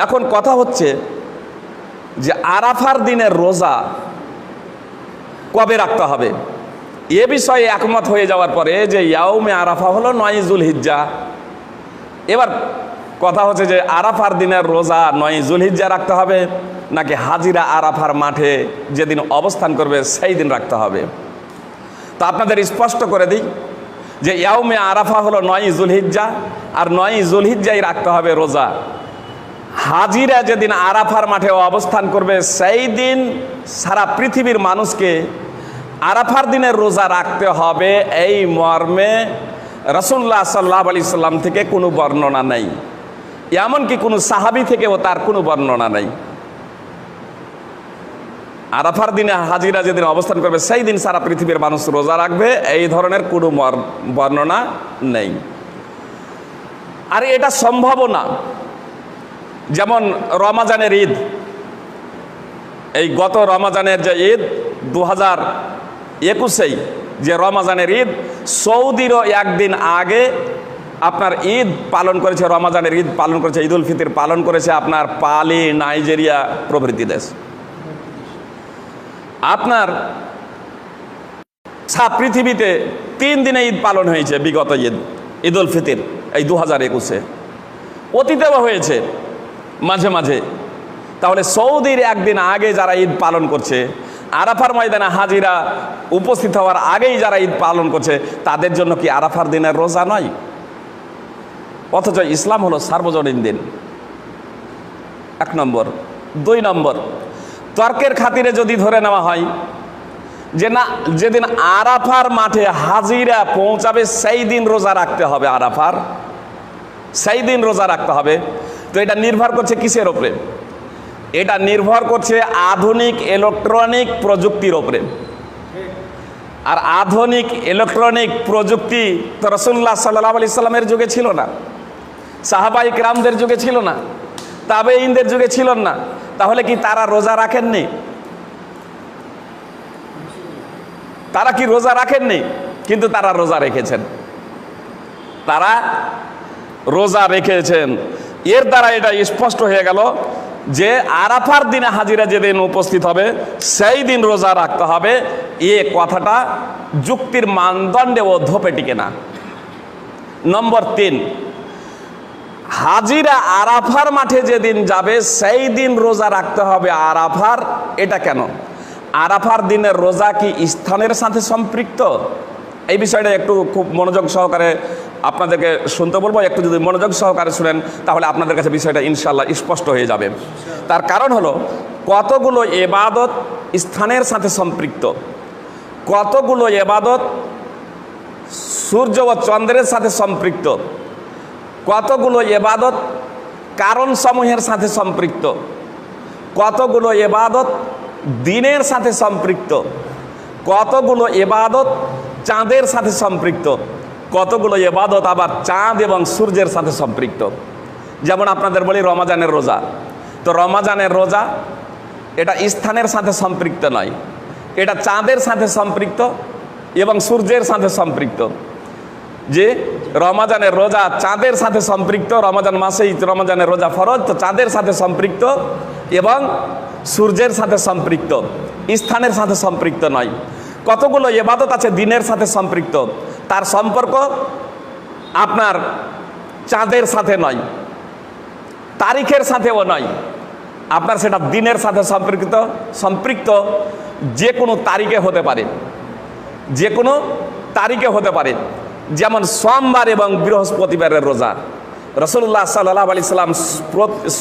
এখন কথা হচ্ছে যে আরাফার দিনের রোজা কবে রাখতে হবে, এ বিষয়ে একমত হয়ে যাওয়ার পরে যে ইয়াউমে আরাফা হলো 9 যুলহিজ্জা। এবার কথা হচ্ছে যে আরাফার দিনের রোজা 9 যুলহিজ্জা রাখতে হবে নাকি হাজিরা আরাফার মাঠে যেদিন অবস্থান করবে সেই দিন রাখতে হবে। তো আপনাদের স্পষ্ট করে দিই যে ইয়াউমে আরাফা হলো 9 যুলহিজ্জা, আর 9 যুলহিজ্জাই রাখতে হবে রোজা। হাজিরা যেদিন আরাফার মাঠে অবস্থান করবে সেই দিন সারা পৃথিবীর মানুষকে আরাফার দিনের রোজা রাখতে হবে, এই মর্মে রাসূলুল্লাহ সাল্লাল্লাহু আলাইহি সাল্লাম থেকে কোনো বর্ণনা নেই, এমনকি কোনো সাহাবী থেকেও তার কোনো বর্ণনা নেই। আরাফার দিনে হাজিরা যেদিন অবস্থান করবে সেই দিন সারা পৃথিবীর মানুষ রোজা রাখবে, এই ধরনের কোনো বর্ণনা নেই। আর এটা সম্ভব না। যেমন রমাজানের ঈদ, এই গত রমাজানের যে ঈদ 2021 যে রমাজানের ঈদ, সৌদিরও একদিন আগে আপনার ঈদ পালন করেছে, রমাজানের ঈদ পালন করেছে, ঈদ উল ফিতর পালন করেছে আপনার পালি, নাইজেরিয়া প্রভৃতি দেশ। আপনার সারা পৃথিবীতে 3 দিনে ঈদ পালন হয়েছে, বিগত ঈদ, ঈদ উল ফিতর এই 2021-এ, অতীতেও হয়েছে মাঝে মাঝে। তাহলে সৌদির একদিন আগে যারা ঈদ পালন করছে, আরাফার ময়দানে হাজিরা উপস্থিত হওয়ার আগেই যারা ঈদ পালন করছে, তাদের জন্য কি আরাফার দিনের রোজা নয়? অথচ ইসলাম হলো সার্বজনীন দিন, 1 নম্বর। 2 নম্বর, তর্কের খাতিরে যদি ধরে নেওয়া হয় যে না, যেদিন আরাফার মাঠে হাজিরা পৌঁছাবে সেই দিন রোজা রাখতে হবে, আরাফার সেই দিন রোজা রাখতে হবে, তো এটা নির্ভর করছে কিসের ওপরে? এটা নির্ভর করছে আধুনিক ইলেকট্রনিক প্রযুক্তির ওপরে। আর আধুনিক ইলেকট্রনিক প্রযুক্তি তো রাসূলুল্লাহ সাল্লাল্লাহু আলাইহি সাল্লামের যুগে ছিল না, সাহাবায়ে কিরামদের যুগে ছিল না, তাবেঈনদের যুগে ছিল না। তাহলে কি তারা রোজা রাখেননি? তারা কি রোজা রাখেননি? কিন্তু তারা রোজা রেখেছেন, তারা রোজা রেখেছেন। এর দ্বারা এটা স্পষ্ট হয়ে গেল যে আরাফার দিনে হাজিরা যেদিন উপস্থিত হবে সেই দিন রোজা রাখতে হবে, এ কথাটা যুক্তির মানদণ্ডে ও ধোপে টিকে না। নম্বর 3, হাজিরা আরাফার মাঠে যেদিন যাবে সেই দিন রোজা রাখতে হবে আরাফার, এটা কেন? আরাফার দিনের রোজা কি স্থানের সাথে সম্পৃক্ত? এই বিষয়টা একটু খুব মনোযোগ সহকারে আপনাদেরকে শুনতে বলবো। একটু যদি মনোযোগ সহকারে শুনেন তাহলে আপনাদের কাছে বিষয়টা ইনশাআল্লাহ স্পষ্ট হয়ে যাবে। তার কারণ হলো কতগুলো ইবাদত স্থানের সাথে সম্পৃক্ত, কতগুলো ইবাদত সূর্য ও চন্দ্রের সাথে সম্পৃক্ত, কতগুলো ইবাদত কারণ সমূহের সাথে সম্পৃক্ত, কতগুলো ইবাদত দিনের সাথে সম্পৃক্ত, কতগুলো ইবাদত চাঁদের সাথে সম্পৃক্ত, কতগুলো ইবাদত আবার চাঁদ এবং সূর্যের সাথে সম্পৃক্ত। যেমন আপনাদের বলি রমাজানের রোজা, তো রমাজানের রোজা এটা স্থানের সাথে সম্পৃক্ত নয়, এটা চাঁদের সাথে সম্পৃক্ত এবং সূর্যের সাথে সম্পৃক্ত। যে রমাজানের রোজা চাঁদের সাথে সম্পৃক্ত, রমাজান মাসেই রমাজানের রোজা ফরজ, তো চাঁদের সাথে সম্পৃক্ত এবং সূর্যের সাথে সম্পৃক্ত, স্থানের সাথে সম্পৃক্ত নয়। কতগুলো ইবাদত আছে দিনের সাথে সম্পৃক্ত, তার সম্পর্ক আপনার চাঁদের সাথে নয়, তারিখের সাথেও নয়, আপনার সেটা দিনের সাথে সম্পৃক্ত যে কোনো তারিখে হতে পারে, যে কোনো তারিখে হতে পারে। যেমন সোমবার এবং বৃহস্পতিবারের রোজা, রাসূলুল্লাহ সাল্লাল্লাহু আলাইহি সাল্লাম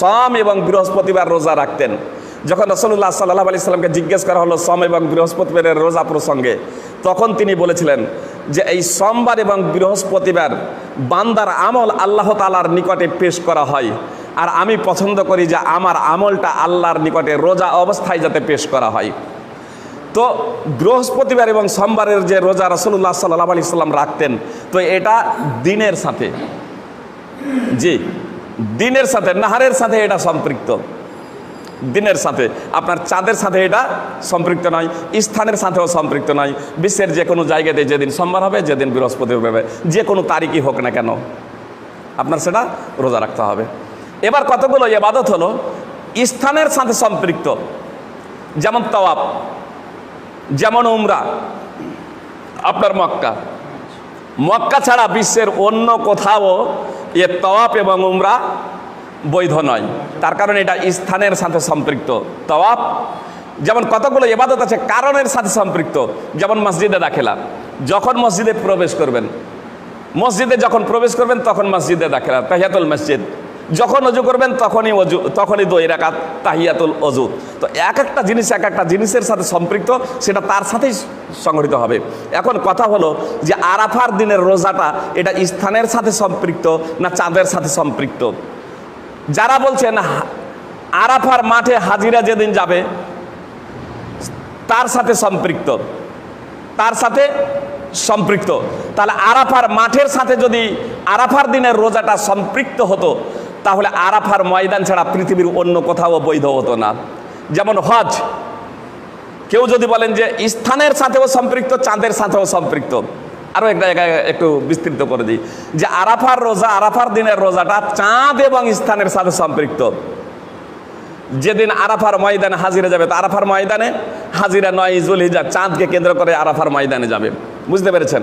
সোম এবং বৃহস্পতিবার রোজা রাখতেন। যখন রাসূলুল্লাহ সাল্লাল্লাহু আলাইহি সাল্লামকে জিজ্ঞেস করা হলো সোম এবং বৃহস্পতিবারের রোজা প্রসঙ্গে, তখন তিনি বলেছিলেন যে এই সোমবার এবং বৃহস্পতিবার বান্দার আমল আল্লাহ তাআলার নিকটে পেশ করা হয়, আর আমি পছন্দ করি যে আমার আমলটা আল্লাহর নিকটে রোজা অবস্থায় যাতে পেশ করা হয়। তো বৃহস্পতিবার এবং সোমবারের যে রোজা রাসূলুল্লাহ সাল্লাল্লাহু আলাইহি সাল্লাম রাখতেন, তো এটা দিনের সাথে, জি দিনের সাথে, নাহারের সাথে এটা সম্পৃক্ত, দিনের সাথে, আপনার চাঁদের সাথে এটা সম্পৃক্ত নয়, স্থানের সাথেও সম্পৃক্ত নয়। বিশ্বের যে কোনো জায়গাতে যেদিন সোমবার হবে, যেদিন বৃহস্পতিবার হবে, যে কোনো তারিখই হোক না কেন আপনার সেটা রোজা রাখতে হবে। এবার কতগুলো ইবাদত হলো স্থানের সাথে সম্পৃক্ত, যেমন তাওয়াফ, যেমন উমরা। আপনার মক্কা ছাড়া বিশ্বের অন্য কোথাও এ তাওয়াফ এবং উমরা বৈধ নয়, তার কারণ এটা স্থানের সাথে সম্পৃক্ত। তাওয়াফ যেমন কতগুলো ইবাদত আছে কারণের সাথে সম্পৃক্ত, যেমন মসজিদে দাখিলা, যখন মসজিদে প্রবেশ করবেন, তখন মসজিদে দাখিলা তাহিয়াতুল মসজিদ, যখন অজু করবেন তখনই 2 রাকাত তাহিয়াতুল অজু। তো এক একটা জিনিসের সাথে সম্পৃক্ত, সেটা তার সাথেই সংগঠিত হবে। এখন কথা হলো যে আরাফার দিনের রোজাটা এটা স্থানের সাথে সম্পৃক্ত না চাঁদের সাথে সম্পৃক্ত? যারা বলছেন আরাফার মাঠে হাজিরা যেদিন যাবে তার সাথে সম্পৃক্ত, তাহলে আরাফার মাঠের সাথে যদি আরাফার দিনের রোজাটা সম্পৃক্ত হতো, তাহলে আরাফার ময়দান ছাড়া পৃথিবীর অন্য কোথাও বৈধ হতো না। যেমন হজ, কেউ যদি বলেন যে স্থানের সাথেও সম্পৃক্ত, চাঁদের সাথেও সম্পৃক্ত, আরও একটা জায়গায় একটু বিস্তৃত করে দিই যে আরাফার দিনের রোজাটা চাঁদ এবং স্থানের সাথে সম্পৃক্ত। যেদিন আরাফার ময়দানে হাজিরা যাবে, তো আরাফার ময়দানে হাজিরা 9 যুলহিজ্জা, চাঁদকে কেন্দ্র করে আরাফার ময়দানে যাবে, বুঝতে পেরেছেন?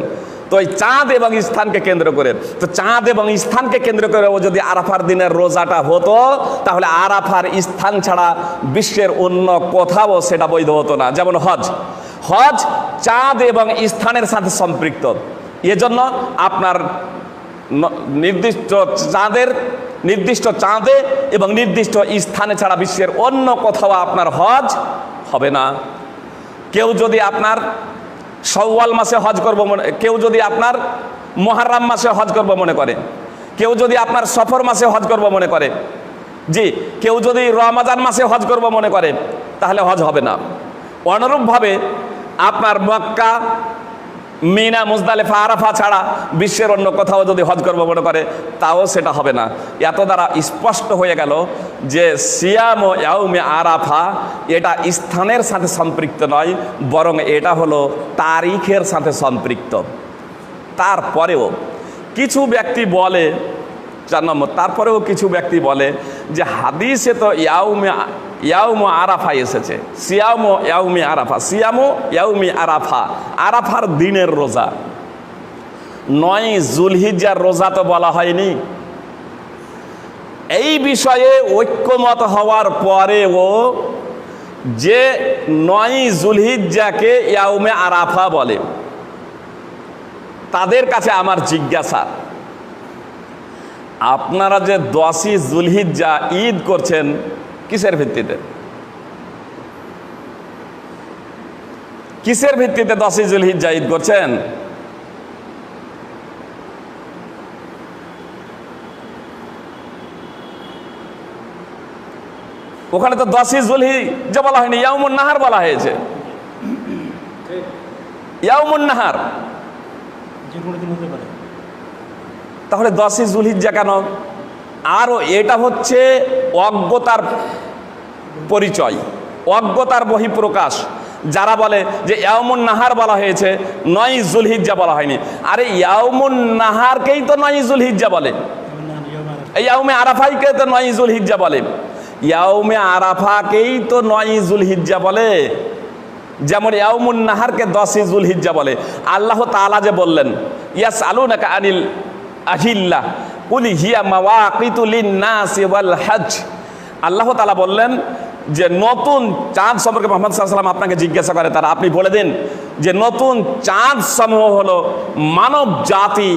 তো এই চাঁদ এবং স্থানকে কেন্দ্র করে, তো চাঁদ এবং স্থানকে কেন্দ্র করে ও যদি আরাফার দিনের রোজাটা হতো, তাহলে আরাফার স্থান ছাড়া বিশ্বের অন্য কোথাও সেটা বৈধ হতো না। যেমন হজ চাঁদ এবং স্থানের সাথে সম্পৃক্ত, এজন্য আপনার নির্দিষ্ট চাঁদে এবং নির্দিষ্ট স্থানে ছাড়া বিশ্বের অন্য কোথাও আপনার হজ হবে না। কেউ যদি আপনার শাওয়াল মাসে হজ করব কেউ যদি আপনার মুহররম মাসে হজ করব মনে করে, কেউ যদি আপনার সফর মাসে হজ করব মনে করে, কেউ যদি রমাজান মাসে হজ করব মনে করে, তাহলে হজ হবে না। অনুরূপভাবে আপনার মক্কা, মিনা, মুজদালিফা, আরাফা ছাড়া বিশ্বের অন্য কোথাও যদি হজ করবো মনে করে, তাও সেটা হবে না। এত দ্বারা স্পষ্ট হয়ে গেল যে সিয়াম ইয়াউমে আরাফা এটা স্থানের সাথে সম্পৃক্ত নয়, বরং এটা হলো তারিখের সাথে সম্পৃক্ত। তারপরেও কিছু ব্যক্তি বলে, 4 নম্বর, তারপরেও কিছু ব্যক্তি বলে যে হাদিসে তো ইয়াউম আরাফা এসেছে, সিয়াম ইয়াউমি আরাফা, সিয়াম ইয়াউমি আরাফা, আরাফার দিনের রোজা, 9 যুলহিজ্জার রোজা তো বলা হয়নি। এই বিষয়ে ঐক্যমত হওয়ার পরেও যে 9 যুলহিজ্জাকে ইয়াউমে আরাফা বলে, তাদের কাছে আমার জিজ্ঞাসা, আপনারা যে 10ই যুলহিজ্জা ঈদ করছেন কিসের ভিত্তিতে? 10ই যুলহিজ্জা ঈদ করছেন? ওখানে তো 10ই যুলহিজ্জা বলা হয়নি, ইয়াউমুন নাহার বলা হয়েছে। ইয়াউমুন নাহার তাহলে 10ই যুলহিজ্জা কেন? আরও এটা হচ্ছে অজ্ঞতার পরিচয়, অজ্ঞতার বহিঃপ্রকাশ। যারা বলে যে ইয়াউমুন নাহার বলা হয়েছে, 9 যুলহিজ্জা বলা হয়নি। আরে ইয়াউমুন নাহারকেই তো 9 যুলহিজ্জা বলে, ইয়াউমে আরাফাইকে তো 9 যুলহিজ্জা বলে, ইয়াউমে আরাফাকেই তো 9 যুলহিজ্জা বলে। যেমন ইয়াউমুন নাহারকে 10ই যুলহিজ্জা বলে। আল্লাহ তাআলা যে বললেন ইয়াসআলুনাকা আনিল আহিল্লাহ কুল হিয়া মাওয়াকিতু লিন-নাসি ওয়াল হজ, আল্লাহ তাআলা বললেন যে নতুন চাঁদ সম্পর্কে মুহাম্মদ সাল্লাল্লাহু আলাইহি ওয়াসাল্লাম আপনাকে জিজ্ঞাসা করে, তারা আপনি বলে দিন যে নতুন চাঁদ সমূহ হলো মানব জাতি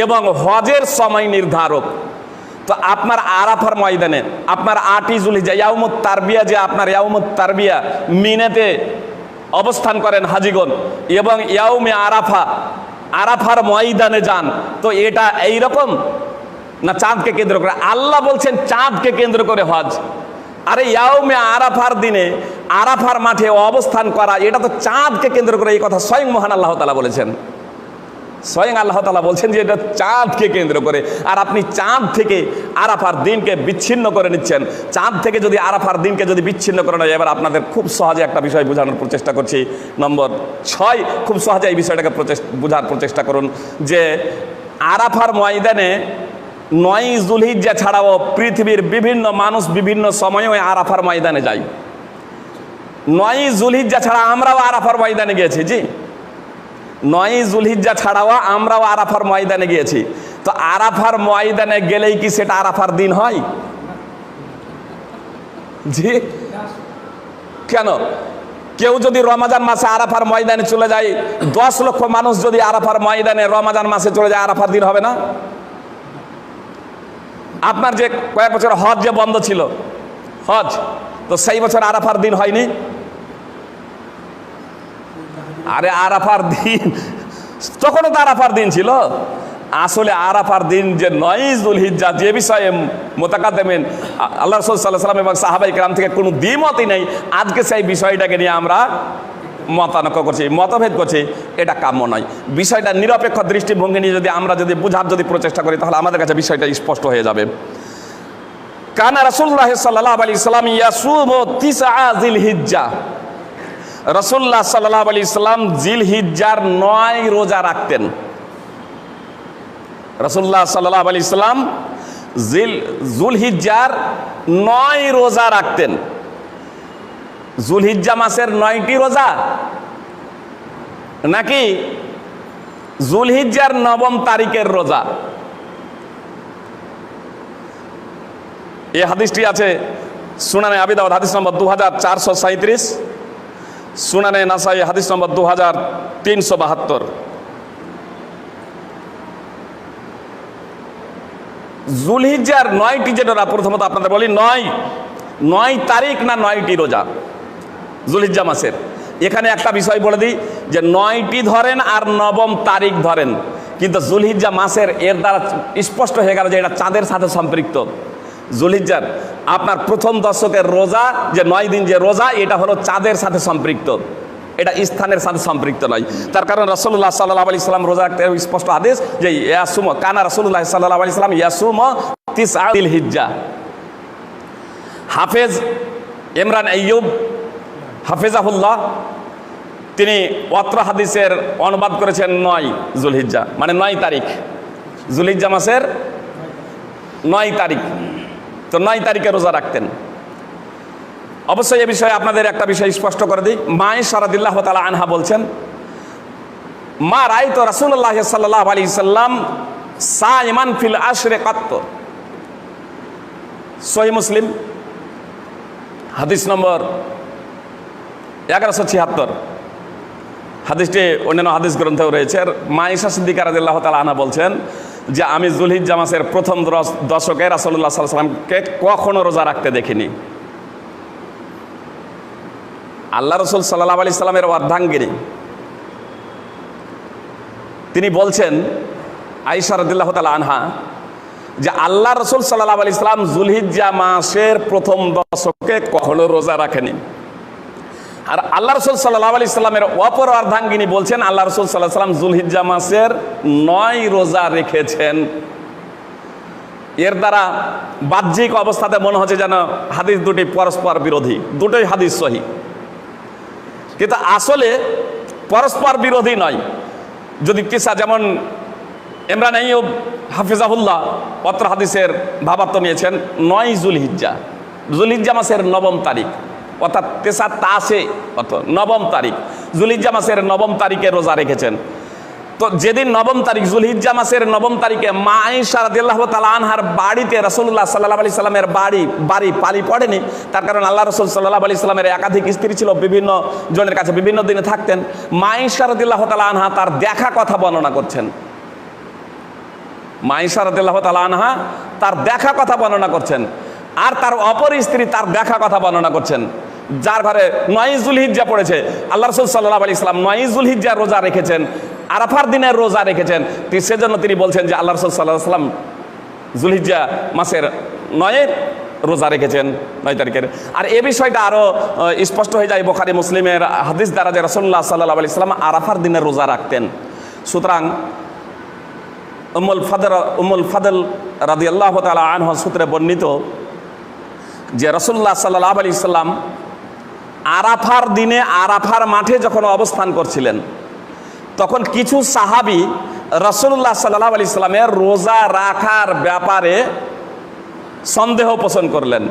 এবং হজের সময় নির্ধারক। তো আপনার আরাফার ময়দানে আপনার 8ই যুলহিজ্জা ইয়াউমুত তারবিয়া, যে আপনার ইয়াউমুত তারবিয়া মিনাতে অবস্থান করেন হাজিগণ, এবং ইয়াউমে আরাফার ময়দানে যান, তো এটা এই রকম না চাঁদকে কেন্দ্র করে? আল্লাহ বলছেন চাঁদকে কেন্দ্র করে হজ। আরে ইয়াউমে আরাফার দিনে আরাফার মাঠে অবস্থান করা, এটা তো চাঁদকে কেন্দ্র করে। এই কথা স্বয়ং মহান আল্লাহ তাআলা বলেছেন, স্বয়ং আল্লাহ তাআলা বলছেন যে এটা চাঁদকে কেন্দ্র করে। আর আপনি চাঁদ থেকে আরাফার দিনকে বিচ্ছিন্ন করে নিচ্ছেন। চাঁদ থেকে যদি আরাফার দিনকে যদি বিচ্ছিন্ন করে নেয়, এবার আপনাদের খুব সহজে একটা বিষয় বোঝানোর প্রচেষ্টা করছি। নম্বর 6, খুব সহজে এই বিষয়টাকে বোঝার প্রচেষ্টা করুন যে আরাফার ময়দানে 9ই জুলহিজ্জা ছাড়াও পৃথিবীর বিভিন্ন মানুষ বিভিন্ন সময়ে ওই আরাফার ময়দানে যায়। 9ই জুলহিজ্জা ছাড়া আমরাও আরাফার ময়দানে গিয়েছি। জি, 9ই জুলহিজ্জা ছাড়াও আমরাও আরাফার ময়দানে গিয়েছি। তো আরাফার ময়দানে গেলেই কি সেটা আরাফার দিন হয়? জি, কেন? কেউ যদি রমাজান মাসে আরাফার ময়দানে চলে যায়, 10 লক্ষ মানুষ যদি আরাফার ময়দানে রমাজান মাসে চলে যায়, আরাফার দিন হবে না? আপনার যে কয়েক বছর হজ যে বন্ধ ছিল, হজ, তো সেই বছর আরাফার দিন হয়নি? আরে আরাফার দিন তখনও তো আরাফার দিন ছিল। আসলে আরাফার দিন যে 9ই জুলহিজ্জা, যে বিষয়ে মুতাকাদ্দিমিন আল্লাহ রাসূল সাল্লাল্লাহু আলাইহি ওয়াসাল্লাম এবং সাহাবায়ে কেরাম থেকে কোনো দ্বিমতই নেই, আজকে সেই বিষয়টাকে নিয়ে আমরা মতানৈক্য করছি, মতভেদ করছি, এটা কাম্য নয়। বিষয়টা নিরপেক্ষ দৃষ্টিভঙ্গি নিয়ে আমরা বোঝার প্রচেষ্টা করি, তাহলে আমাদের কাছে বিষয়টা স্পষ্ট হয়ে যাবে। কানা রাসূলুল্লাহ সাল্লাল্লাহু আলাইহি সাল্লাম ইয়াসুমু 9 জিলহিজ্জা, রাসূলুল্লাহ সাল্লাল্লাহু আলাইহি সাল্লাম জিলহিজ্জার 9 রোজা রাখতেন। রাসূলুল্লাহ সাল্লাল্লাহু আলাইহি সাল্লাম জুলহিজ্জার 9 রোজা রাখতেন। জুলহিজ্জা মাসের 9টি রোজা, নাকি জুলহিজ্জার 9ম তারিখের রোজা? এই হাদিসটি আছে সুনানে আবি দাউদ হাদিস নম্বর 2437, সুনানে নাসাই হাদিস নম্বর 2372। জুলহিজ্জার 9টি যেটা প্রথমত আপনাদের বলি, 9 তারিখ না 9টি রোজা জুলহিজ্জা মাসের। এখানে একটা বিষয় বলে দিই যে 9টি ধরেন আর 9ম তারিখ ধরেন, কিন্তু জুলহিজ্জা মাসের এর দ্বারা স্পষ্ট হয়ে গেল যে এটা চাঁদের সাথে সম্পৃক্ত। জুলহিজ্জার আপনার প্রথম দশকের রোজা যে 9 দিন যে রোজা, এটা হলো চাঁদের সাথে সম্পৃক্ত, এটা স্থানের সাথে সম্পৃক্ত নয়। তার কারণ রাসূলুল্লাহ সাল্লাল্লাহু আলাইহি সাল্লাম রোজা রাখতে স্পষ্ট আদেশ যে ইয়াসুম, কানা রাসূলুল্লাহ সাল্লাল্লাহু আলাইহি সাল্লাম ইয়াসুম 9 জিলহিজ্জা। হাফেজ ইমরান আইয়ুব হাফেজাহুল্লাহ তিনি অত্র হাদিসের অনুবাদ করেছেন 9 জুলহিজ্জা, মানে 9 তারিখ, জুলহিজ্জা মাসের 9 তারিখ। তো 9 তারিখে রোজা রাখতেন। অবশ্যই এ বিষয়ে আপনাদের একটা বিষয় স্পষ্ট করে দিই। মা আয়েশা রাদিয়াল্লাহু তাআলা আনহা বলছেন, মা রাআইতু রাসূলুল্লাহ সাল্লাল্লাহু আলাইহি সাল্লাম সাইমান ফিল আশরি কাত্ত। সহিহ মুসলিম হাদিস নম্বর 1176। হাদিসটি অন্যান্য হাদিস গ্রন্থেও রয়েছে। মা আয়েশা সিদ্দিকা রাদিয়াল্লাহু তাআলা আনহা বলছেন যে আমি জুলহিজ্জা মাসের প্রথম দশকে রাসূলুল্লাহ সাল্লাল্লাহু আলাইহি সাল্লামকে কখনো রোজা রাখতে দেখিনি। আল্লাহ রাসূল সাল্লাল্লাহু আলাইহি সাল্লামের অর্ধাঙ্গিনী তিনি বলছেন, আয়েশা রাদিয়াল্লাহু তাআলা আনহা, যে আল্লাহ রাসূল সাল্লাল্লাহু আলাইহি সাল্লাম জুলহিজ্জা মাসের প্রথম দশকে কখনো রোজা রাখেনি। আর আল্লাহ রাসূল সাল্লাল্লাহু আলাইহি সাল্লামের অপর অর্ধাঙ্গিনী বলছেন আল্লাহ রাসূল সাল্লাল্লাহু আলাইহি সাল্লাম জুলহিজ্জা মাসের 9 রোজা রেখেছেন। এর দ্বারা বাহ্যিক অবস্থাতে মনে হচ্ছে যেন হাদিস দুটি পরস্পর বিরোধী, দুটোই হাদিস সহিহ, কিন্তু আসলে পরস্পর বিরোধী নয়। যদি কিসা যেমন ইমরান আইয়ুব হাফিজাহুল্লাহ অত্র হাদিসের ভাবার্থ নিয়েছেন 9 জুলহিজ্জা, জুলহিজ্জা মাসের 9ম তারিখ, অর্থাৎ 9 অর্থাৎ 9ম তারিখ, জুলহিজ্জা মাসের 9ম তারিখে রোজা রেখেছেন। তো যেদিন 9ম তারিখ, জুলহিজ্জা মাসের 9ম তারিখে মা আয়েশা রাদিয়াল্লাহু তাআলা আনহার বাড়িতে রাসূলুল্লাহ সাল্লাল্লাহু আলাইহি সাল্লামের বাড়ি পালি পড়েনি। তার কারণ আল্লাহ রাসূল সাল্লাল্লাহু আলাইহি সাল্লামের একাধিক স্ত্রী ছিল, বিভিন্ন জনের কাছে বিভিন্ন দিনে থাকতেন। মা আয়েশা রাদিয়াল্লাহু তাআলা আনহা তার দেখা কথা বর্ণনা করছেন। মা আয়েশা রাদিয়াল্লাহু তাআলা আনহা তার দেখা কথা বর্ণনা করছেন, আর তার অপর স্ত্রী তার দেখা কথা বর্ণনা করছেন, যার ঘরে 9 জুলহিজ্জা পড়েছে। আল্লাহ রাসূল সাল্লাল্লাহু আলাইহি সাল্লাম 9 জুলহিজ্জা রোজা রেখেছেন, আরাফার দিনের রোজা রেখেছেন। সেজন্য তিনি বলছেন যে আল্লাহ রাসূল সাল্লাল্লাহু আলাইহি সাল্লাম জুলহিজ্জা মাসের 9 রোজা রেখেছেন, 9 তারিখের। আর এই বিষয়টা আরও স্পষ্ট হয়ে যায় বুখারী মুসলিমের হাদিস দ্বারা, যে রাসূলুল্লাহ সাল্লাল্লাহু আলাইহি সাল্লাম আরাফার দিনের রোজা রাখতেন। সুতরাং উম্মুল ফাদল রাদিয়াল্লাহু তাআলা আনহা সূত্রে বর্ণিত যে রাসূলুল্লাহ সাল্লাল্লাহু আলাইহি সাল্লাম আরাফার দিনে আরাফার মাঠে যখন অবস্থান করছিলেন, তখন কিছু সাহাবী রাসূলুল্লাহ সাল্লাল্লাহু আলাইহি সাল্লামের রোজা রাখার ব্যাপারে সন্দেহ পোষণ করলেন।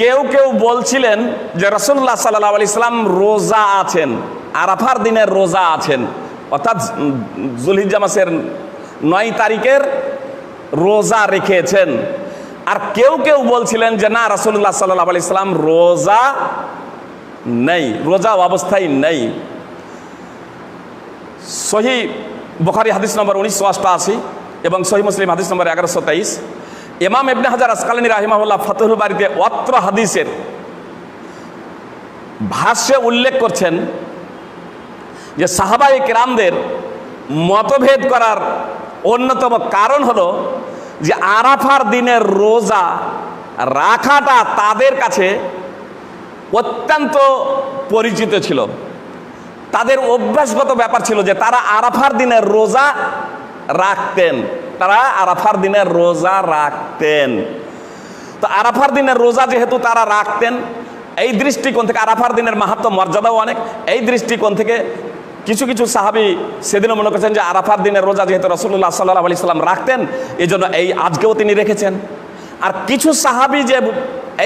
কেউ কেউ বলছিলেন যে রাসূলুল্লাহ সাল্লাল্লাহু আলাইহি সাল্লাম রোজা আছেন, আরাফার দিনের রোজা আছেন, অর্থাৎ যুলহিজ্জা মাসের 9 তারিখের রোজা রেখেছেন। আর কেউ কেউ বলছিলেন যে না, রাসূলুল্লাহ সাল্লাল্লাহু আলাইহি সাল্লাম রোজা নেই, রোজা অবস্থায় নেই। সহিহ বুখারী হাদিস নম্বর 1988 এবং সহিহ মুসলিম হাদিস নম্বর 1123। ইমাম ইবনে হাজার আসকালানী রাহিমাহুল্লাহ ফাতহুল বারীতে অত্র হাদিসের ভাষ্যে উল্লেখ করছেন যে সাহাবায়ে কেরামদের মতভেদ করার অন্যতম কারণ হলো যে আরাফার দিনের রোজা রাখাটা তাদের কাছে অত্যন্ত পরিচিত ছিল, তাদের অভ্যাসগত ব্যাপার ছিল যে তারা আরাফার দিনের রোজা রাখতেন, তারা আরাফার দিনের রোজা রাখতেন। তো আরাফার দিনের রোজা যেহেতু তারা রাখতেন, এই দৃষ্টিকোণ থেকে আরাফার দিনের মাহাত্ম্য মর্যাদাও অনেক, এই দৃষ্টিকোণ থেকে কিছু কিছু সাহাবী সেদিনও মনে করছেন যে আরাফার দিনের রোজা যেহেতু রাসূলুল্লাহ সাল্লাল্লাহু আলাইহি সাল্লাম রাখতেন, এই জন্য এই আজকেও তিনি রেখেছেন। আর কিছু সাহাবী যে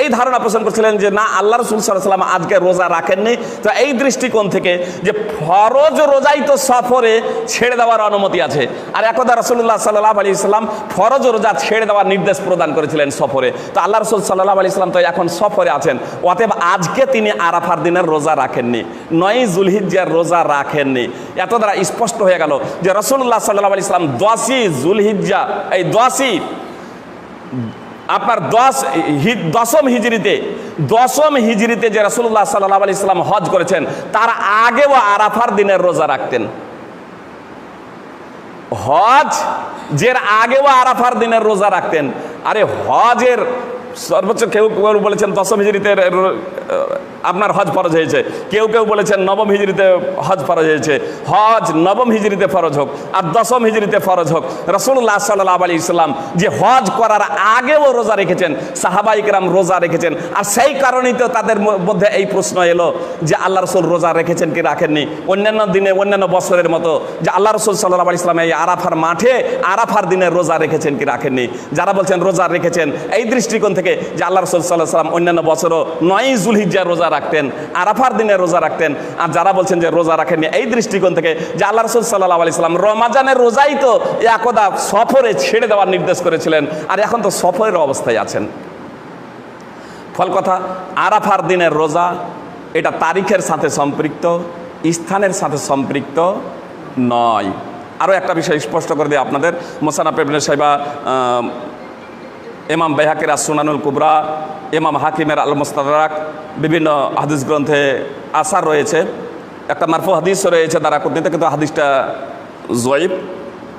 এই ধারণা পোষণ করছিলেন যে না, আল্লাহ রাসূল সাল্লাল্লাহু আলাইহি সাল্লাম আজকে রোজা রাখেননি। তো এই দৃষ্টিকোণ থেকে যে ফরজ রোজাই তো সফরে ছেড়ে দেওয়ার অনুমতি আছে, আর একদা রাসূলুল্লাহ সাল্লাল্লাহু আলাইহি সাল্লাম ফরজ রোজা ছেড়ে দেওয়ার নির্দেশ প্রদান করেছিলেন সফরে। তো আল্লাহ রাসূল সাল্লাল্লাহু আলাইহি সাল্লাম তো এখন সফরে আছেন, অতএব আজকে তিনি আরাফার দিনের রোজা রাখেননি, 9 যুলহিজ্জার রোজা রাখেননি। এত দ্বারা স্পষ্ট হয়ে গেল যে রাসূলুল্লাহ সাল্লাল্লাহু আলাইহি সাল্লাম 10ই যুলহিজ্জা, এই 10ই আপনার দশম হিজরিতে যে রাসূলুল্লাহ সাল্লাল্লাহু আলাইহি সাল্লাম হজ করেছেন, তার আগেও আরাফার দিনের রোজা রাখতেন। হজ যের আগেও আরাফার দিনের রোজা রাখতেন। আরে হজের সর্বোচ্চ কেউ কেউ বলেছেন 10ম হিজরিতে আপনার হজ ফরজ হয়েছে, কেউ কেউ বলেছেন 9ম হিজরিতে হজ ফরজ হয়েছে। হজ 9ম হিজরিতে ফরজ হোক আর 10ম হিজরিতে ফরজ হোক, রাসূলুল্লাহ সাল্লাল্লাহু আলাইহি সাল্লাম যে হজ করার আগেও রোজা রেখেছেন, সাহাবায়ে কেরাম রোজা রেখেছেন। আর সেই কারণেই তো তাদের মধ্যে এই প্রশ্ন এলো যে আল্লাহ রাসূল রোজা রেখেছেন কি রাখেননি। অন্যান্য দিনে অন্যান্য বছরের মতো যে আল্লাহ রাসূল সাল্লাল্লাহু আলাইহি সাল্লাম এই আরাফার মাঠে আরাফার দিনে রোজা রেখেছেন কি রাখেননি। যারা বলছেন রোজা রেখেছেন, এই দৃষ্টিকোণ থেকে যে আল্লাহ রাসূল সাল্লাল্লাহু আলাইহি সাল্লাম অন্যান্য বছরও 9 যুলহিজ্জার রোজা রাখতেন, আরাফার দিনে রোজা রাখতেন। আর যারা বলছেন যে রোজা রাখেননি, এই দৃষ্টিকোণ থেকে যে আল্লাহ রাসূল সাল্লাল্লাহু আলাইহি সাল্লাম রমজানের রোজাই তো একদা সফরে ছেড়ে দেওয়ার নির্দেশ করেছিলেন, আর এখন তো সফরের অবস্থায় আছেন। ফল কথা, আরাফার দিনের রোজা এটা তারিখের সাথে সম্পৃক্ত, স্থানের সাথে সম্পৃক্ত নয়। আরও একটা বিষয় স্পষ্ট করে দিই আপনাদের, মুসান্নাফ ইবনে শাইবা, ইমাম বাইহাকির আস-সুনানুল কুবরা, ইমাম হাকিমের আল মুস্তাদরাক, বিভিন্ন হাদিস গ্রন্থে আসার রয়েছে। একটা মারফু হাদিস রয়েছে দারাকুতনিতে, কিন্তু হাদিসটা জয়ীফ।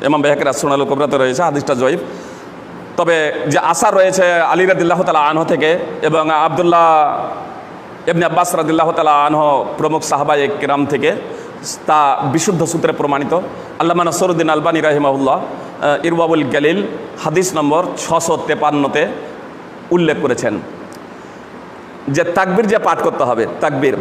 ইমাম বাইহাকির আস-সুনানুল কুবরাতে রয়েছে, হাদিসটা জয়ীফ। তবে যে আসার রয়েছে আলী রাদিয়াল্লাহু তাআলা আনহু থেকে এবং আব্দুল্লাহ ইবনে আব্বাস রাদিয়াল্লাহু তাআলা আনহু প্রমুখ সাহাবায়ে কিরাম থেকে, তা বিশুদ্ধ সূত্রে প্রমাণিত। আল্লামা নাসিরউদ্দিন আলবানী রাহিমাহুল্লাহ ইরওয়াউল গালিল হাদিস নম্বর 653-তে উল্লেখ করেছেন যে তাকবীর যে পাঠ করতে হবে, তাকবীর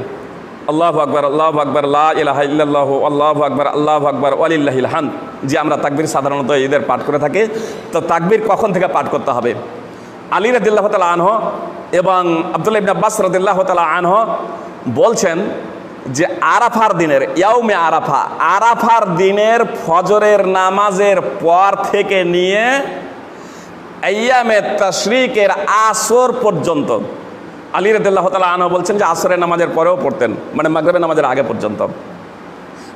আল্লাহু আকবার, আল্লাহু আকবার, লা ইলাহা ইল্লাল্লাহু, আল্লাহু আকবার, আল্লাহু আকবার, ওয়ালিল্লাহিল হামদ, যে আমরা তাকবীর সাধারণত ঈদের পাঠ করে থাকি। তো তাকবীর কখন থেকে পাঠ করতে হবে? আলী রাদিয়াল্লাহু তাআলা আনহু এবং আব্দুল্লাহ ইবনে আব্বাস রাদিয়াল্লাহু তাআলা আনহু বলছেন যে আরাফার দিনের, ইয়াউমে আরাফা, আরাফার দিনের ফজরের নামাজের পর থেকে নিয়ে আইয়ামে তাশরিকের আসর পর্যন্ত, আলী রাদিয়াল্লাহু তাআলা আনহু বলছেন যে আসরের নামাজের পরেও পড়তেন, মানে মাগরিবের নামাজের আগে পর্যন্ত।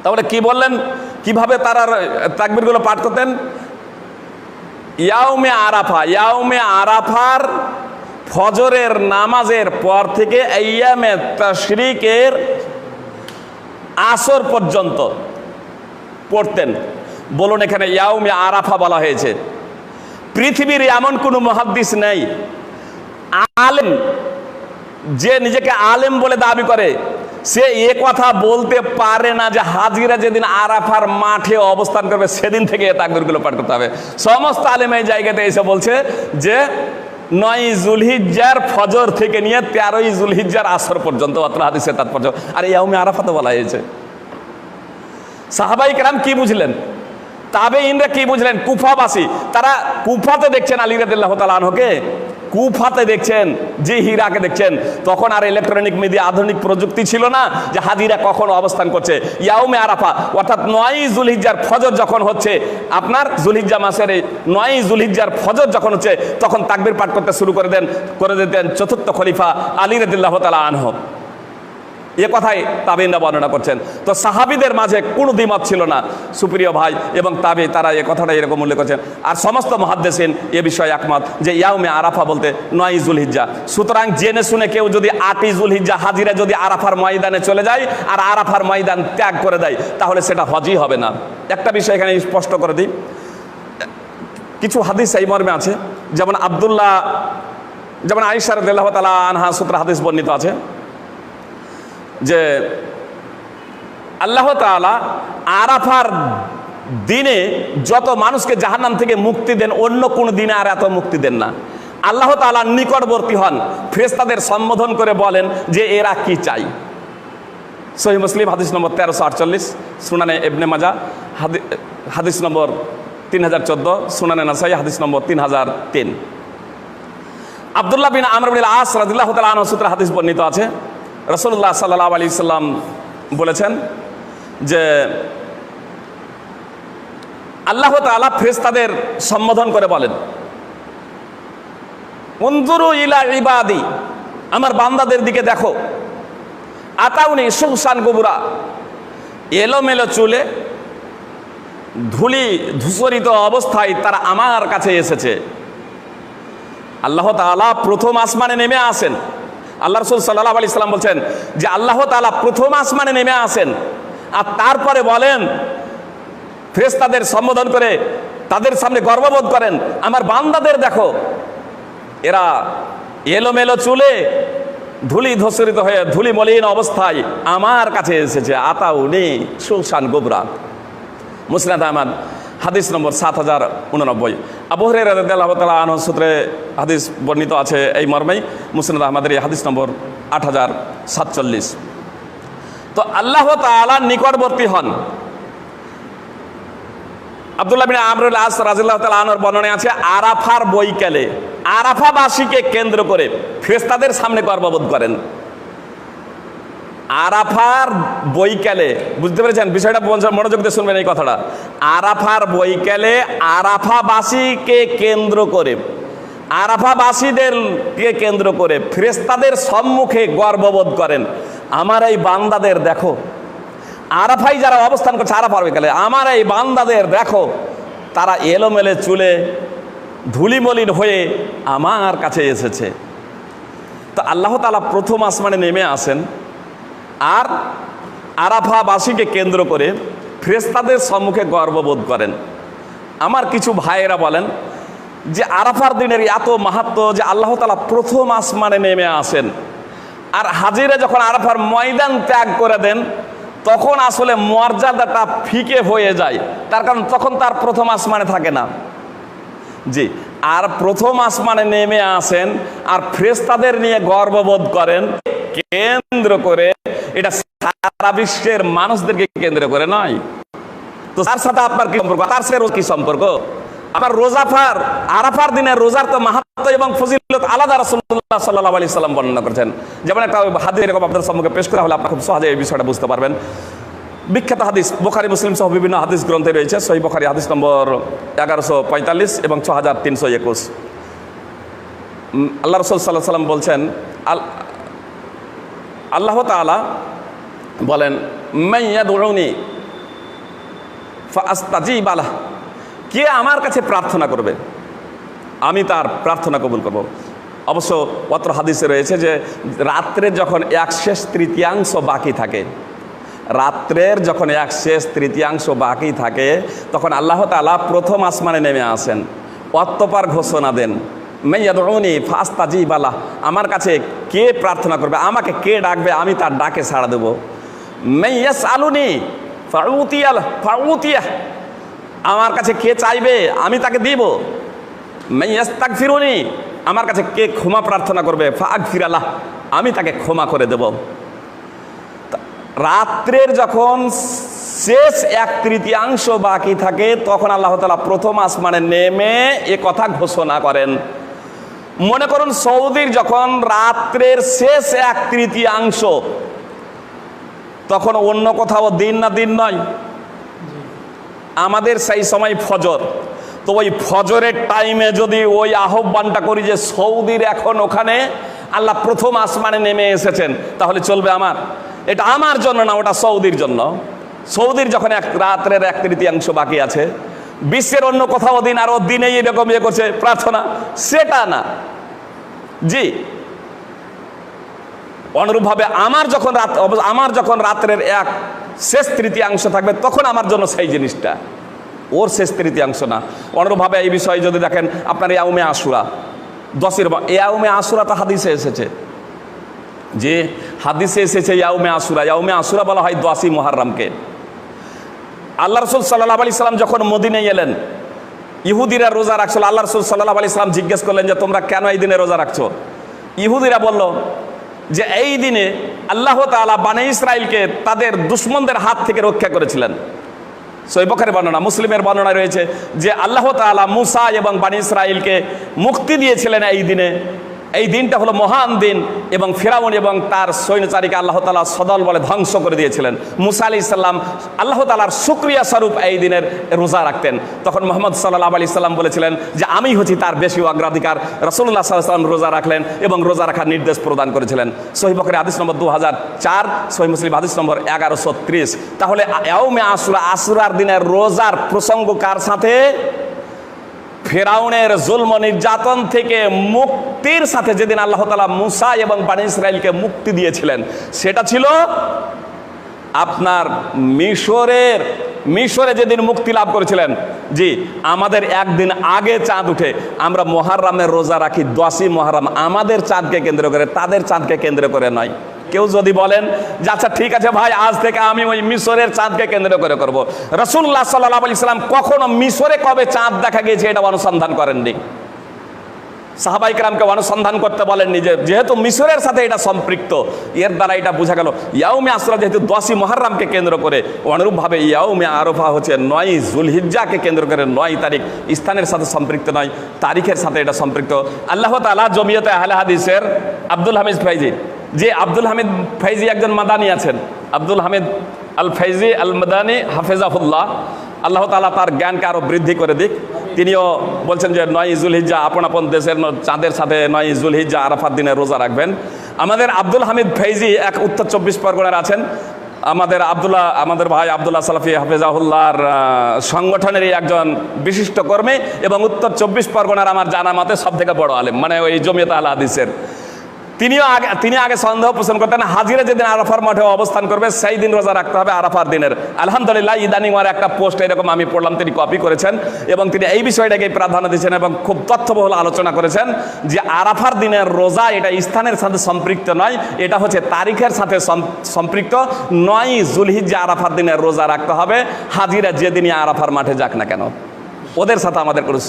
তাহলে কি বললেন, কিভাবে তারা তাকবীরগুলো পাঠ করতেন? ইয়াউমে আরাফা, ইয়াউমে আরাফার ফজরের নামাজের পর থেকে আইয়ামে তাশরিকের আসর পর্যন্ত পড়তেন। বলুন, এখানে ইয়াউমে আরাফা বলা হয়েছে। পৃথিবীর এমন কোনো মুহাদ্দিস নেই, আলেম, যে নিজেকে আলেম বলে দাবি করে, সে এ কথা বলতে পারে না যে হাজিরা যেদিন আরাফার মাঠে অবস্থান করবে সেদিন থেকে তাকবীরগুলো পাঠ করতে হবে। সমস্ত আলেম এই জায়গাতে এসে বলছে যে 9 যুলহিজ্জার ফজর থেকে নিয়ে 13ই যুলহিজ্জার আসর পর্যন্ত অত্র হাদিসের তাৎপর্য। আর ইয়াউমে আরাফা তো বলা হয়েছে। সাহাবায়ে কেরাম কি বুঝলেন তাবেঈনরা কি বুঝলেন? কুফাবাসী, তারা কুফাতে দেখছেন আলী রাদিয়াল্লাহু তাআলা আনহুকে, কুফাতে দেখছেন, যে হিরাকে দেখছেন। তখন আর ইলেকট্রনিক মিডিয়া, আধুনিক প্রযুক্তি ছিল না যে হাজিরা কখন অবস্থান করছে। ইয়াউমে আরাফা অর্থাৎ 9ই যুলহিজ্জার ফজর যখন হচ্ছে, আপনার যুলহিজ্জা মাসের 9ই যুলহিজ্জার ফজর যখন হচ্ছে, তখন তাকবীর পাঠ করতে শুরু করে দিতেন চতুর্থ খলিফা আলী রাদিয়াল্লাহু তাআলা আনহু। এ কথাই তাবেঈনরা বর্ণনা করছেন। তো সাহাবীদের মাঝে কোনো দ্বিমত ছিল না সুপ্রিয় ভাই, এবং তারা এ কথাটা এরকম উল্লেখ করছেন। আর সমস্ত মুহাদ্দিসিন এ বিষয়ে একমত যে ইয়াউমে আরাফা বলতে 9ই যুলহিজ্জা। সুতরাং জেনে শুনে কেউ যদি 8ই যুলহিজ্জা হাজিরা যদি আরাফার ময়দানে চলে যায় আর আরাফার ময়দান ত্যাগ করে দেয়, তাহলে সেটা হজই হবে না। একটা বিষয় এখানে স্পষ্ট করে দিই, কিছু হাদিস এই মর্মে আছে, যেমন আয়েশা রাদিয়াল্লাহু তাআলা আনহা সূত্রে হাদিস বর্ণিত আছে যে আল্লাহ তাআলা আরাফার দিনে যত মানুষকে জাহান্নাম থেকে মুক্তি দেন, অন্য কোন দিনে আর এত মুক্তি দেন না। আল্লাহ তাআলার নিকটবর্তী হন, ফেরেশতাদের সম্বোধন করে বলেন যে এরা কি চাই। সহিহ মুসলিম হাদিস নম্বর 1348, সুনানে ইবনে মাজাহ হাদিস নম্বর 3014, সুনানে নাসাই হাদিস নম্বর 3003। আব্দুল্লাহ বিন আমর বিন আস রাদিয়াল্লাহু তাআলা আনহু সূত্রে হাদিস বর্ণিত আছে, রাসূলুল্লাহ সাল্লাল্লাহু আলাইহি সাল্লাম বলেছেন যে আল্লাহ তাআলা ফেরেশতাদের সম্বোধন করে বলেন, উনজুরু ইলা ইবাদি, আমার বান্দাদের দিকে দেখো, আতাউনি শুহসান গুবরা, এলোমেলো চুলে ধুলি ধূসরিত অবস্থায় তারা আমার কাছে এসেছে। আল্লাহ তাআলা প্রথম আসমানে নেমে আসেন। আল্লাহ রাসূল সাল্লাল্লাহু আলাইহি সাল্লাম বলছেন যে আল্লাহ তাআলা প্রথম আসমানে নেমে আসেন, আর তারপরে বলেন, ফেরেশতাদের সম্বোধন করে তাদের সামনে গর্ববোধ করেন, আমার বান্দাদের দেখো, এরা এলোমেলো চুলে ধুলি ধূসরিত হয়ে ধুলি মলিন অবস্থায় আমার কাছে এসেছে। আতাউনি শুহসান গুবরা, মুসনাদ আহমদ হাদিস নম্বর 7089। আবু হুরায়রা রাদিয়াল্লাহু তাআলা আনহু সূত্রে হাদিস বর্ণিত আছে এই মর্মেই, মুসনাদ আহমদের হাদিস নম্বর 8047। তো আল্লাহ তাআলা নিকটবর্তী হন। আব্দুল্লাহ বিন আমর বিন আস রাদিয়াল্লাহু তাআলা আনহুর বর্ণনায় আছে, আরাফার বৈকালে আরাফাবাসীকে কেন্দ্র করে ফেরেশতাদের সামনে গর্ববোধ করেন। আরাফার বৈকালে, বুঝতে পেরেছেন বিষয়টা? মনোযোগ দিয়ে শুনবেন এই কথাটা। আরাফার বৈকালে আরাফাবাসীকে কেন্দ্র করে, আরাফাবাসীদেরকে কেন্দ্র করে ফেরেশতাদের সম্মুখে গর্ববোধ করেন, আমার এই বান্দাদের দেখো। আরাফায় যারা অবস্থান করছে আরাফার বৈকালে, আমার এই বান্দাদের দেখো, তারা এলোমেলে চুলে ধুলিমলিন হয়ে আমার কাছে এসেছে। তো আল্লাহ তাআলা প্রথম আসমানে নেমে আসেন আর আরাফাবাসীকে কেন্দ্র করে ফেরেশতাদের সম্মুখে গর্ববোধ করেন। আমার কিছু ভাইয়েরা বলেন যে আরাফার দিনের এত মাহাত্ম্য যে আল্লাহ তাআলা প্রথম আসমানে নেমে আসেন, আর হাজিরা যখন আরাফার ময়দান ত্যাগ করে দেন তখন আসলে মর্যাদাটা ফিকে হয়ে যায়, তার কারণ তখন তার প্রথম আসমানে থাকে না। জি, আর প্রথম আসমানে নেমে আসেন আর ফেরেশতাদের নিয়ে গর্ববোধ করেন কেন্দ্র করে, এটা সারা বিশ্বের মানুষদেরকে কেন্দ্র করে নয়। তো তার সাথে আপনার কি সম্পর্ক? তার সাথে কি সম্পর্ক? আপনার রোজাফার আরাফার দিনের রোজার তো মাহাত্ম্য এবং ফজিলত আলাদা রাসূলুল্লাহ সাল্লাল্লাহু আলাইহি সাল্লাম বর্ণনা করেছেন। যেমন একটা হাদিস এরকম আপনাদের সম্মুখে পেশ করা হলে আপনারা খুব সহজে এই বিষয়টা বুঝতে পারবেন। বিখ্যাত হাদিস বুখারী মুসলিম সহ বিভিন্ন হাদিস গ্রন্থে রয়েছে। সহিহ বুখারী হাদিস নম্বর 1145 এবং 6321। আল্লাহ রাসূল সাল্লাল্লাহু আলাইহি সাল্লাম বলছেন, আল্লাহ তাআলা বলেন, মান ইয়াদউনি ফাআস্তাজিব লাহ, কে আমার কাছে প্রার্থনা করবে আমি তার প্রার্থনা কবুল করব। অবশ্য অত্র হাদিসে রয়েছে যে রাত্রের যখন 1/3 বাকি থাকে, রাত্রের যখন 1/3 বাকি থাকে, তখন আল্লাহ তাআলা প্রথম আসমানে নেমে আসেন, অতঃপর ঘোষণা দেন, মান ইয়াদউনি ফাআস্তাজিব লাহ, আমার কাছে কে প্রার্থনা করবে, আমাকে কে ডাকবে, আমি তার ডাকে সাড়া দেব। মান ইয়াসআলুনি ফাউতিয়াহ, আমার কাছে কে চাইবে আমি তাকে দিব। মান ইস্তাগফিরুনি, আমার কাছে কে ক্ষমা প্রার্থনা করবে, ফাআগফির লাহ, আমি তাকে ক্ষমা করে দেব। রাত্রের যখন শেষ 1/3 বাকি থাকে, তখন আল্লাহ তাআলা প্রথম আসমানে নেমে এ কথা ঘোষণা করেন। মনে করুন সৌদির যখন রাত্রের শেষ 1/3, তখন অন্য কোথাও দিন না দিন নয়, আমাদের সেই সময় ফজর। তো ওই ফজরের টাইমে যদি ওই আহ্বানটা করি যে সৌদির এখন ওখানে আল্লাহ প্রথম আসমানে নেমে এসেছেন, তাহলে চলবে আমার? এটা আমার জন্য না, ওটা সৌদির জন্য। সৌদির যখন রাত্রের 1/3 বাকি আছে, বিশ্বের অন্য কোথাও দিন আরো দিনেই এরকম করছে প্রার্থনা, সেটা না। জি, অনুরূপভাবে আমার যখন রাত্রের শেষ 1/3 থাকবে, তখন আমার জন্য সেই জিনিসটা, ওর শেষ 1/3 না। অনুরূপভাবে এই বিষয়ে যদি দেখেন আপনার ইয়াউমে আশুরা, 10-এর ইয়াউমে আশুরাটা হাদিসে এসেছে, যে হাদিসে এসেছে ইয়াউমে আশুরা বলা হয় 10ই মুহররমকে। আল্লাহ রাসূল সাল্লাল্লাহু আলাইহি সাল্লাম যখন মদিনায় এলেন, ইহুদিরা রোজা রাখছিল। আল্লাহ রাসূল সাল্লাল্লাহু আলাইহি সাল্লাম জিজ্ঞেস করলেন যে তোমরা কেন এই দিনে রোজা রাখছো? ইহুদিরা বলল যে এই দিনে আল্লাহ তাআলা বনী ইসরাইলকে তাদের দুশমনদের হাত থেকে রক্ষা করেছিলেন। সহিহ বুখারীর বর্ণনা, মুসলিমের বর্ণনা রয়েছে যে আল্লাহ তাআলা মুসা এবং বনী ইসরাইলকে মুক্তি দিয়েছিলেন এই দিনে। এই দিনটা হলো মহান দিন, এবং ফিরাউন এবং তার সৈন্যচারীকে আল্লাহ তাআলা সদল বলে ধ্বংস করে দিয়েছিলেন। মুসা আলাইহিস সালাম আল্লাহ তাআলার শুকরিয়া স্বরূপ এই দিনের রোজা রাখতেন। তখন মুহাম্মদ সাল্লাল্লাহু আলাইহি সাল্লাম বলেছিলেন যে আমি হচ্ছি তার বেশি অগ্রাধিকার। রাসূলুল্লাহ সাল্লাল্লাহু আলাইহি সাল্লাম রোজা রাখলেন এবং রোজা রাখার নির্দেশ প্রদান করেছিলেন। সহিহ বুখারী হাদিস নম্বর 2004, সহিহ মুসলিম হাদিস নম্বর 1130। তাহলে ইয়াউমে আশুরা, আশুরার দিনের রোজার প্রসঙ্গ কার সাথে? ফিরাউনের জুলম নির্যাতন থেকে মুক্তির সাথে। যেদিন আল্লাহ তাআলা মুসা এবং বনী ইসরাইলকে মুক্তি দিয়েছিলেন, সেটা ছিল আপনার মিশরে যেদিন মুক্তি লাভ করেছিলেন। জি, আমাদের একদিন আগে চাঁদ উঠে, আমরা মুহররমের রোজা রাখি 10ই মুহররম, আমাদের চাঁদকে কেন্দ্র করে, তাদের চাঁদকে কেন্দ্র করে নয়। কেউ যদি বলেন যে আচ্ছা ঠিক আছে ভাই, আজ থেকে আমি ওই মিশরের চাঁদকে কেন্দ্র করে করব, রাসূলুল্লাহ সাল্লাল্লাহু আলাইহি সাল্লাম কখনো মিশরে কবে চাঁদ দেখা গিয়েছে এটা অনুসন্ধান করেননি। সাহাবায়ে কেরামকে অনুসন্ধান করতে বলেননি, যেহেতু মিশরের সাথে এটা সম্পৃক্ত, এর দ্বারা এটা বোঝা গেল ইয়াউমে আশুরা যেহেতু 10ই মুহররমকে কেন্দ্র করে, অনুরূপভাবে ইয়াউমে আরাফা হচ্ছে 9ই যুলহিজ্জাকে কেন্দ্র করে, 9 তারিখ, স্থানের সাথে সম্পৃক্ত নয়, তারিখের সাথে এটা সম্পৃক্ত। আল্লাহ তাআলা জমিয়তে আহলে হাদিসের আব্দুল হামিদ ফাইজি, যে আব্দুল হামিদ ফাইজি একজন মাদানী আছেন, আব্দুল হামিদ আল ফাইজি আল মাদানী হাফেজাহুল্লাহ, আল্লাহ তাআলা তার জ্ঞানকে আরও বৃদ্ধি করে দিক। তিনিও বলছেন যে 9ই যুলহিজ্জা আপন আপন দেশের চাঁদের সাথে 9ই যুলহিজ্জা আরাফার দিনে রোজা রাখবেন। আমাদের আব্দুল হামিদ ফাইজি এক উত্তর 24 পরগনার আছেন। আমাদের ভাই আব্দুল্লাহ সালাফি হাফেজাহুল্লাহর সংগঠনেরই একজন বিশিষ্ট কর্মী, এবং উত্তর 24 পরগনার আমার জানা মতে সব থেকে বড় আলেম, মানে ওই জমিয়ত আহলে হাদিসের। তিনি আগে সন্দেহ পোষণ করতেন, হাজিরা যেদিন আরাফার মাঠে অবস্থান করবে সেই দিন রোজা রাখতে হবে আরাফার দিনের। আলহামদুলিল্লাহ ইদানিং ওর একটা পোস্ট এরকম আমি পড়লাম, তিনি কপি করেছেন এবং তিনি এই বিষয়টাকে প্রাধান্য দিয়েছেন এবং খুব তথ্যবহুল আলোচনা করেছেন যে আরাফার দিনের রোজা এটা স্থানের সাথে সম্পৃক্ত নয়, এটা হচ্ছে তারিখের সাথে সম্পৃক্ত। 9ই যুলহিজ্জা আরাফার দিনের রোজা রাখতে হবে, হাজিরা যেদিনই আরাফার মাঠে যাক না কেন, ওদের সাথে আমাদের কোনো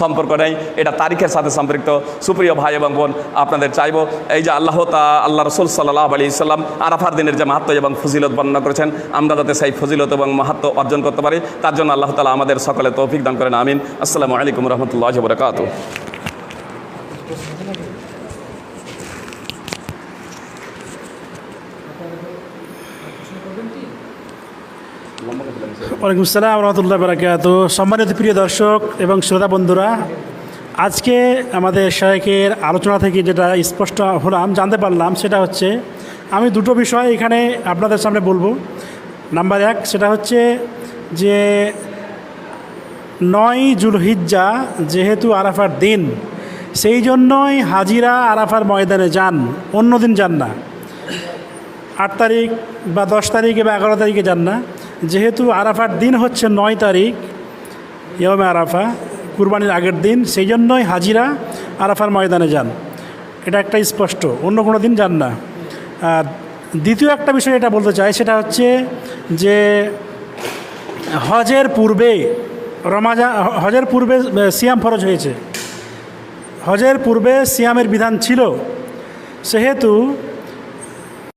সম্পর্ক নেই, এটা তারিখের সাথে সম্পৃক্ত। সুপ্রিয় ভাই এবং বোন, আপনাদের চাইবো এই যে আল্লাহ রাসূল সাল্লাল্লাহু আলাইহি সাল্লাম আরাফার দিনের যে মাহাত্ম্য এবং ফজিলত বর্ণনা করেছেন, আমরা যাতে সেই ফজিলত এবং মাহাত্ম্য অর্জন করতে পারি, তার জন্য আল্লাহ তাআলা আমাদের সকলে তৌফিক দান করেন, আমিন। আসসালামু আলাইকুম রহমতুল্লাহি ওয়া বারাকাতুহু। ওয়ালাইকুম আসসালাম রহমতুল্লাহি ওয়া বারাকাতুহু। সম্মানিত প্রিয় দর্শক এবং শ্রোতা বন্ধুরা, আজকে আমাদের শায়েখের আলোচনা থেকে যেটা স্পষ্ট হলাম, জানতে পারলাম, সেটা হচ্ছে আমি দুটো বিষয় এখানে আপনাদের সামনে বলবো। নাম্বার 1, সেটা হচ্ছে যে 9ই যুলহিজ্জা যেহেতু আরাফার দিন, সেই জন্যই হাজিরা আরাফার ময়দানে যান, অন্য দিন যান না। 8 তারিখ বা 10 তারিখে বা 11 তারিখে যান না, যেহেতু আরাফার দিন হচ্ছে 9 তারিখ, ইয়াউমে আরাফা, কুরবানির আগের দিন, সেই জন্যই হাজিরা আরাফার ময়দানে যান। এটা একটা স্পষ্ট, অন্য কোনো দিন যান না। আর দ্বিতীয় একটা বিষয় এটা বলতে চাই, সেটা হচ্ছে যে হজের পূর্বে সিয়াম ফরজ হয়েছে, হজের পূর্বে সিয়ামের বিধান ছিল, সেহেতু